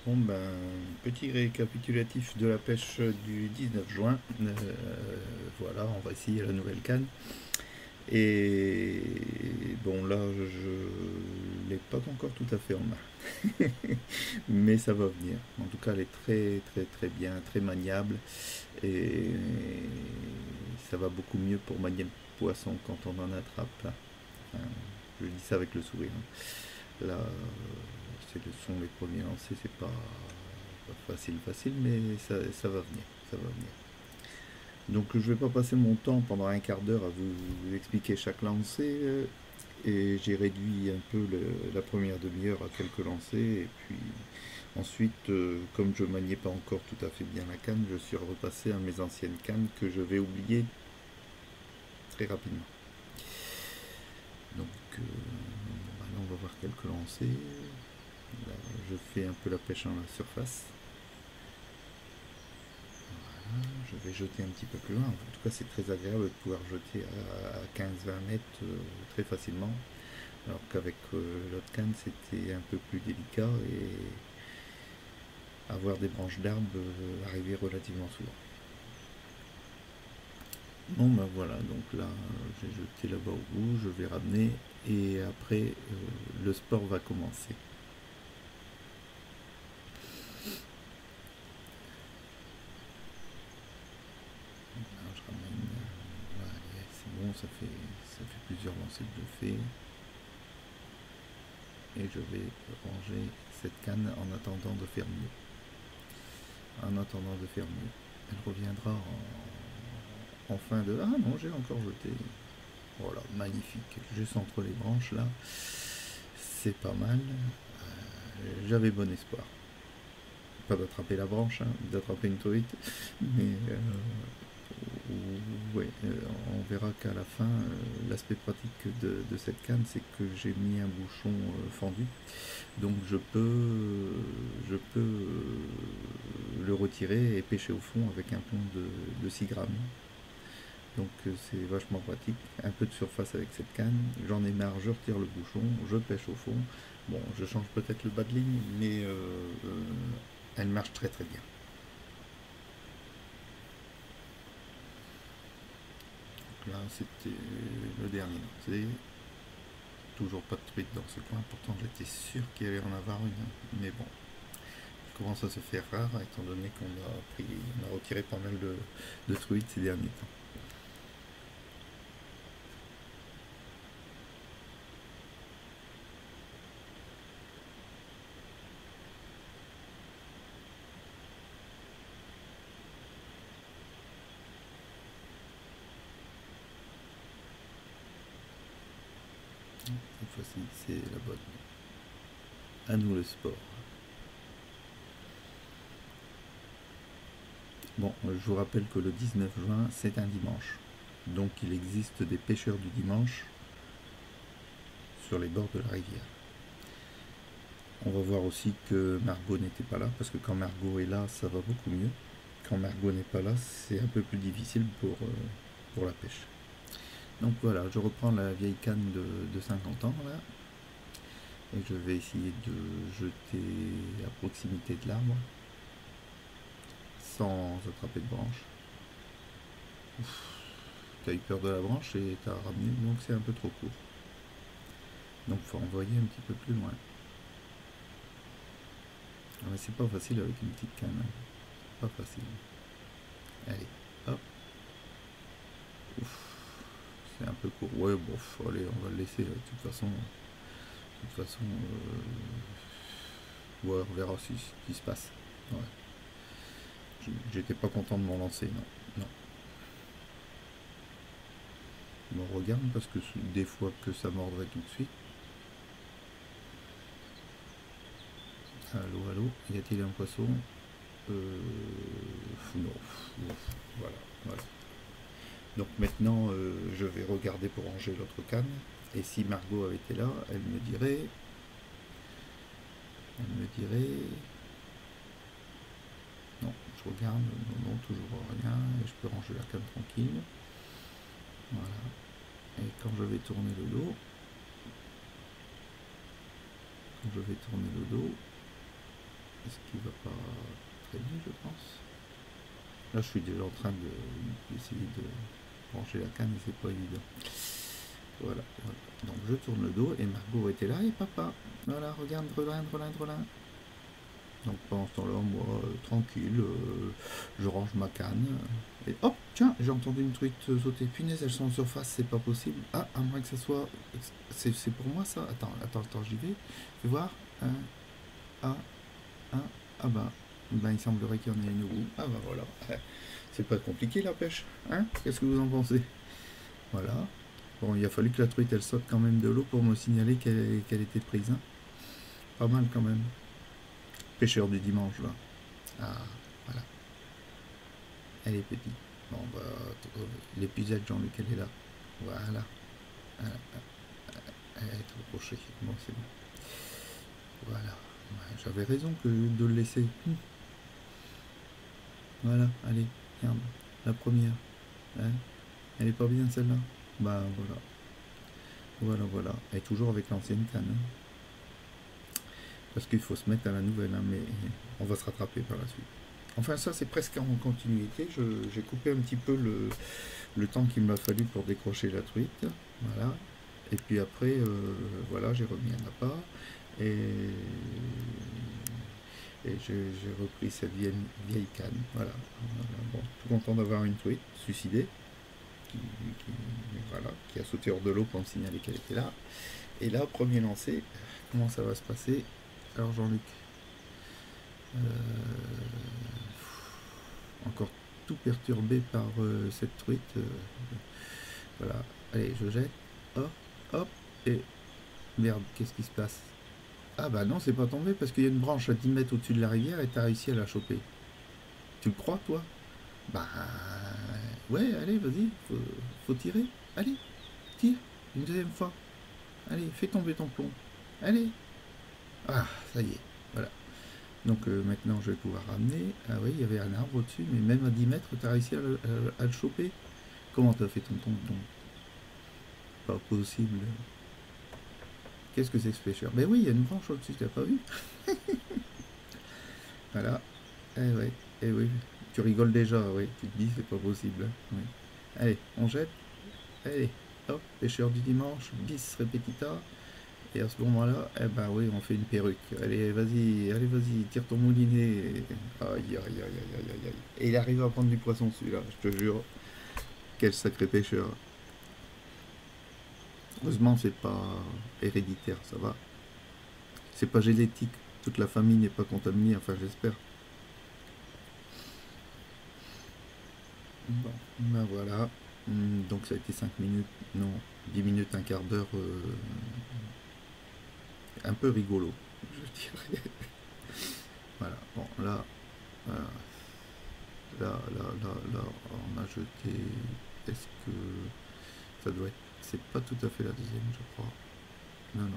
Bon ben, petit récapitulatif de la pêche du 19 juin. Voilà, on va essayer la nouvelle canne. Et bon là, je l'ai pas encore tout à fait en main. Mais ça va venir. En tout cas, elle est très très très bien, très maniable. Et ça va beaucoup mieux pour manier le poisson quand on en attrape. Enfin, je dis ça avec le sourire. Là, ce sont les premiers lancers, c'est pas facile, mais ça va venir, ça va venir. Donc je vais pas passer mon temps pendant un quart d'heure à vous expliquer chaque lancer, et j'ai réduit un peu la première demi-heure à quelques lancers, et puis ensuite, comme je maniais pas encore tout à fait bien la canne, je suis repassé à mes anciennes cannes que je vais oublier très rapidement. Donc maintenant on va voir quelques lancers. Là, je fais un peu la pêche en la surface. Je vais jeter un petit peu plus loin. En tout cas, c'est très agréable de pouvoir jeter à 15-20 mètres très facilement. Alors qu'avec l'autre canne, c'était un peu plus délicat et avoir des branches d'arbres arrivait relativement souvent. Bon, ben voilà, donc là, j'ai jeté là-bas au bout, je vais ramener et après, le sport va commencer. Alors, je ramène, voilà, c'est bon, ça fait plusieurs lancers que je fais. Et je vais ranger cette canne en attendant de faire mieux. En attendant de faire mieux. Elle reviendra en fin de... Ah non, j'ai encore jeté. Voilà, magnifique. Juste entre les branches là. C'est pas mal. J'avais bon espoir. Pas d'attraper la branche, hein, d'attraper une truite. Mais ouais, on verra qu'à la fin, l'aspect pratique de cette canne, c'est que j'ai mis un bouchon fendu. Donc je peux le retirer et pêcher au fond avec un pont de 6 grammes. Donc c'est vachement pratique. Un peu de surface avec cette canne. J'en ai marre, je retire le bouchon, je pêche au fond. Bon, je change peut-être le bas de ligne, mais elle marche très très bien. Donc là, c'était le dernier lancé. Toujours pas de truite dans ce coin. Pourtant, j'étais sûr qu'il y allait en avoir une. Mais bon, commence à se faire rare étant donné on a retiré pas mal de truites ces derniers temps. Cette fois-ci, c'est la bonne. À nous le sport. Bon, je vous rappelle que le 19 juin, c'est un dimanche. Donc il existe des pêcheurs du dimanche sur les bords de la rivière. On va voir aussi que Margot n'était pas là, parce que quand Margot est là, ça va beaucoup mieux. Quand Margot n'est pas là, c'est un peu plus difficile pour la pêche. Donc voilà, je reprends la vieille canne de 50 ans là, et je vais essayer de jeter à proximité de l'arbre, sans attraper de branche. T'as eu peur de la branche et t'as ramené, donc c'est un peu trop court. Donc faut envoyer un petit peu plus loin. Ouais, c'est pas facile avec une petite canne, hein. Pas facile. Allez, hop. Ouf, c'est un peu court. Ouais, bon, allez, on va le laisser. De toute façon, ouais, on verra ce qui se passe. Ouais. J'étais pas content de m'en lancer, non. Non. Je me regarde parce que des fois que ça mordrait tout de suite. Allô, allô, y a-t-il un poisson? Non. Voilà, voilà. Donc maintenant, je vais regarder pour ranger l'autre canne. Et si Margot avait été là, elle me dirait, non, je regarde, non, non, toujours rien, et je peux ranger la canne tranquille. Voilà. Et quand je vais tourner le dos, Est-ce qu'il va pas traîner, je pense. Là, je suis déjà en train d'essayer de brancher la canne et c'est pas évident. Voilà, voilà. Donc je tourne le dos et Margot était là et papa. Voilà, regarde, relin. Donc pendant ce temps-là, moi, tranquille, je range ma canne. Et hop, tiens, j'ai entendu une truite sauter. Punaise, elles sont en surface, c'est pas possible. Ah, à moins que ça soit. C'est pour moi ça. Attends, j'y vais. Fais voir. Un, ah, un, ah ben, il semblerait qu'il y en ait une au bout. Ah ben voilà. C'est pas compliqué la pêche. Hein? Qu'est-ce que vous en pensez? Voilà. Bon, il a fallu que la truite elle saute quand même de l'eau pour me signaler qu'elle était prise. Hein. Pas mal quand même. Pêcheur du dimanche là. Ah, voilà. Elle est petite. Bon, bah, l'épisode Jean-Luc, elle est là. Voilà. Elle est trop prochée. Bon, c'est bon. Voilà. Ouais, j'avais raison de le laisser. Voilà, allez, regarde. La première. Hein, elle est pas bien celle-là. Bah voilà. Voilà. Et toujours avec l'ancienne canne. Hein. Parce qu'il faut se mettre à la nouvelle, hein, mais on va se rattraper par la suite. Enfin, ça, c'est presque en continuité. J'ai coupé un petit peu le temps qu'il m'a fallu pour décrocher la truite. Voilà. Et puis après, voilà, j'ai remis un appât. Et, et j'ai repris cette vieille canne. Voilà. Bon, tout content d'avoir une truite suicidée. Qui, voilà, qui a sauté hors de l'eau pour me signaler qu'elle était là. Et là, premier lancé, comment ça va se passer? Alors Jean-Luc, encore tout perturbé par cette truite. Voilà, allez, je jette, hop, et merde, qu'est-ce qui se passe? Ah bah non, c'est pas tombé parce qu'il y a une branche à 10 mètres au-dessus de la rivière et t'as réussi à la choper. Tu le crois, toi? Bah ouais, allez, vas-y, faut tirer. Allez, tire, une deuxième fois. Allez, fais tomber ton plomb. Allez. Ah, ça y est, voilà. Donc maintenant je vais pouvoir ramener. Ah oui, il y avait un arbre au-dessus, mais même à 10 mètres, tu as réussi à le choper. Comment t'as fait ton tonton? Pas possible. Qu'est-ce que c'est que ce pêcheur? Ben oui, il y a une branche au-dessus, tu l'as pas vu? Voilà. Ouais, eh oui. Tu rigoles déjà, oui. Tu te dis, c'est pas possible. Hein. Oui. Allez, on jette. Allez, hop, pêcheur du dimanche, bis repetita. Et à ce moment-là, eh ben oui, on fait une perruque. Allez, vas-y, tire ton moulinet. Aïe. Et il arrive à prendre du poisson celui-là, je te jure. Quel sacré pêcheur. Heureusement, c'est pas héréditaire, ça va. C'est pas génétique. Toute la famille n'est pas contaminée, enfin j'espère. Bon, ben voilà. Donc ça a été 5 minutes, non, 10 minutes, un quart d'heure, un peu rigolo, je dirais. Voilà, bon, euh, là, on a jeté. Est-ce que ça doit être. C'est pas tout à fait la deuxième, je crois. Non,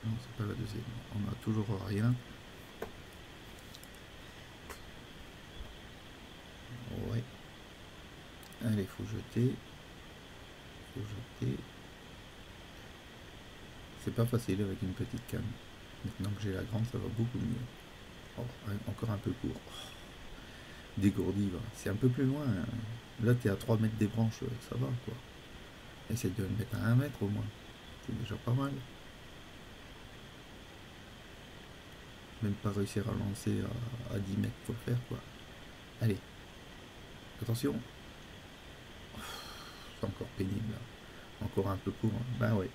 c'est pas la deuxième. On a toujours rien. Ouais. Allez, faut jeter. C'est pas facile avec une petite canne. Maintenant que j'ai la grande, ça va beaucoup mieux. Oh, ouais, encore un peu court. Oh, dégourdi, va. C'est un peu plus loin. Hein. Là, t'es à 3 mètres des branches, ça va, quoi. Essaye de le mettre à 1 mètre au moins. C'est déjà pas mal. Même pas réussir à lancer à 10 mètres, faut le faire, quoi. Allez, attention. C'est encore pénible, là. Encore un peu court. Hein. Ben ouais.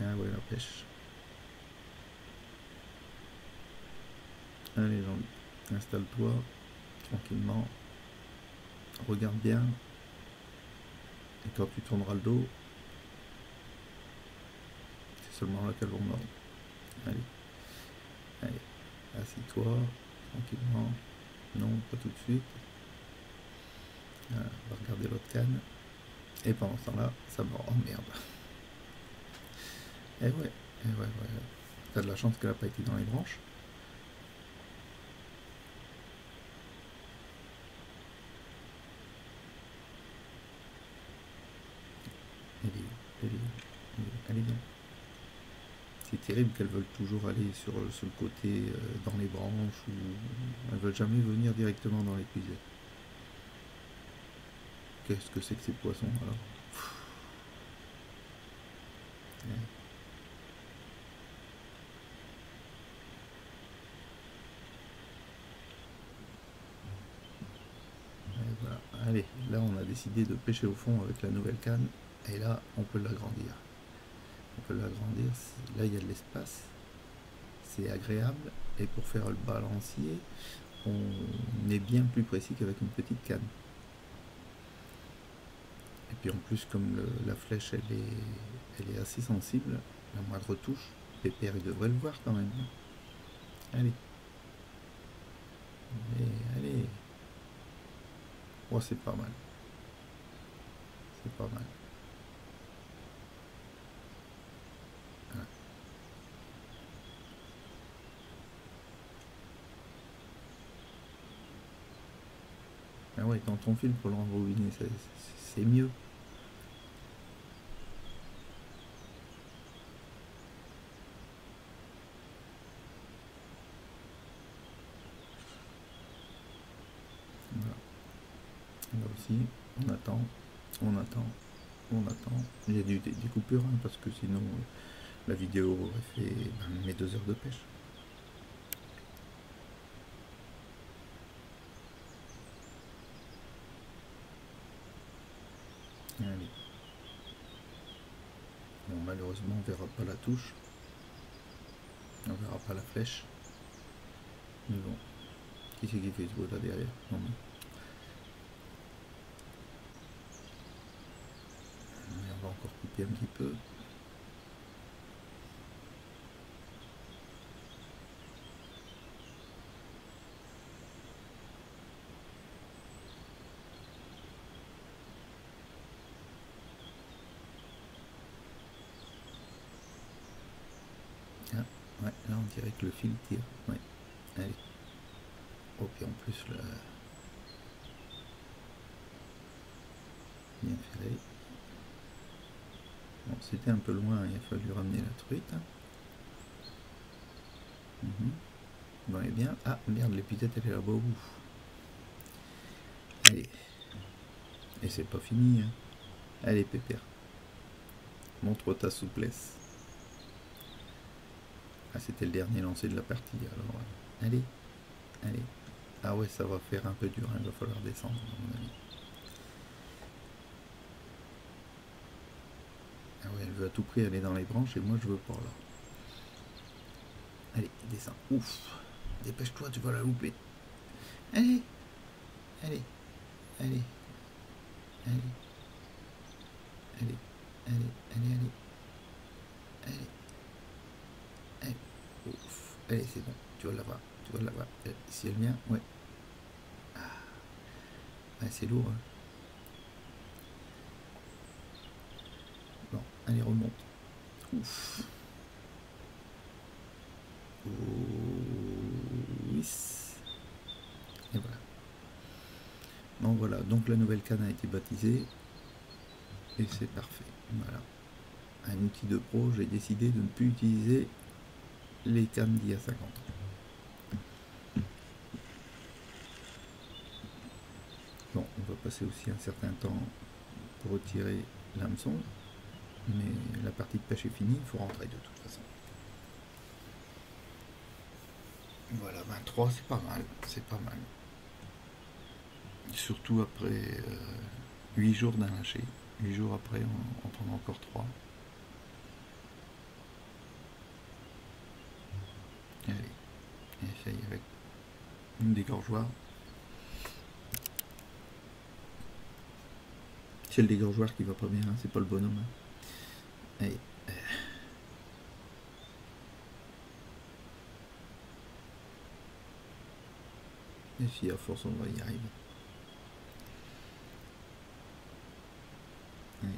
Ah ouais, la pêche. Allez, Jean, installe-toi tranquillement. Regarde bien. Et quand tu tourneras le dos, c'est seulement là qu'elles vont mordre. Allez, assis-toi tranquillement. Non, pas tout de suite. Voilà, on va regarder l'autre canne. Et pendant ce temps-là, ça mord. Oh merde. Ouais. T'as de la chance qu'elle n'a pas été dans les branches. Elle est où? terrible qu'elles veulent toujours aller sur le côté, dans les branches, ou elles veulent jamais venir directement dans les puisées. Qu'est-ce que c'est que ces poissons alors? Ouais. Et voilà. Allez, là on a décidé de pêcher au fond avec la nouvelle canne, et là on peut l'agrandir. On peut l'agrandir, là il y a de l'espace, c'est agréable, et pour faire le balancier, on est bien plus précis qu'avec une petite canne. Et puis en plus, comme la flèche elle est assez sensible, la moindre touche, Pépère il devrait le voir quand même. Allez, allez, allez. Oh, c'est pas mal, c'est pas mal. Voilà. Ah ouais, quand on file pour le rembobiner, c'est mieux. Voilà. Là aussi, on attend, on attend, on attend. Il y a des coupures, hein, parce que sinon la vidéo aurait fait mes 2 heures de pêche. Allez. Bon, malheureusement, on verra pas la touche, on verra pas la flèche. Mais bon, qui c'est qui fait ce bruit là derrière? Non, mais on va encore couper un petit peu. Ah, ouais, là on dirait que le fil tire. Ouais, allez. Oh, puis en plus, là, bien ferré. Bon, c'était un peu loin, il a fallu ramener la truite. Bon, et bien. Ah, merde, l'épithète elle est là-bas au bout. Allez. Et c'est pas fini, hein. Allez, Pépère. Montre ta souplesse. Ah, c'était le dernier lancer de la partie, alors. Allez, allez. Ah ouais, ça va faire un peu dur, hein, il va falloir descendre, à mon avis. Ah ouais, elle veut à tout prix aller dans les branches, et moi je veux pas, là. Allez, descends. Ouf. Dépêche-toi, tu vas la louper. Allez, allez, allez, allez, allez, allez, allez, allez, allez, allez. Ouf. Allez, c'est bon, tu vas l'avoir, tu vas l'avoir. Si elle vient, ouais. Ah, c'est lourd, hein. Bon, allez, remonte. Ouf. Oui. Et voilà. Bon, voilà, donc la nouvelle canne a été baptisée, et c'est parfait. Voilà. Un outil de pro, j'ai décidé de ne plus utiliser les cannes d'il y a 50 ans. Bon, on va passer aussi un certain temps pour retirer l'hameçon, mais la partie de pêche est finie, il faut rentrer de toute façon. Voilà, 23, c'est pas mal, c'est pas mal. Surtout après 8 jours d'un lâcher. 8 jours après, on en a encore 3. Allez, on essaye avec une dégorgeoir. C'est le dégorgeoir qui va pas bien, hein, c'est pas le bonhomme. Hein. Allez. Et si à force on va y arriver. Allez,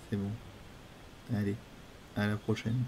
c'est bon. Allez, à la prochaine.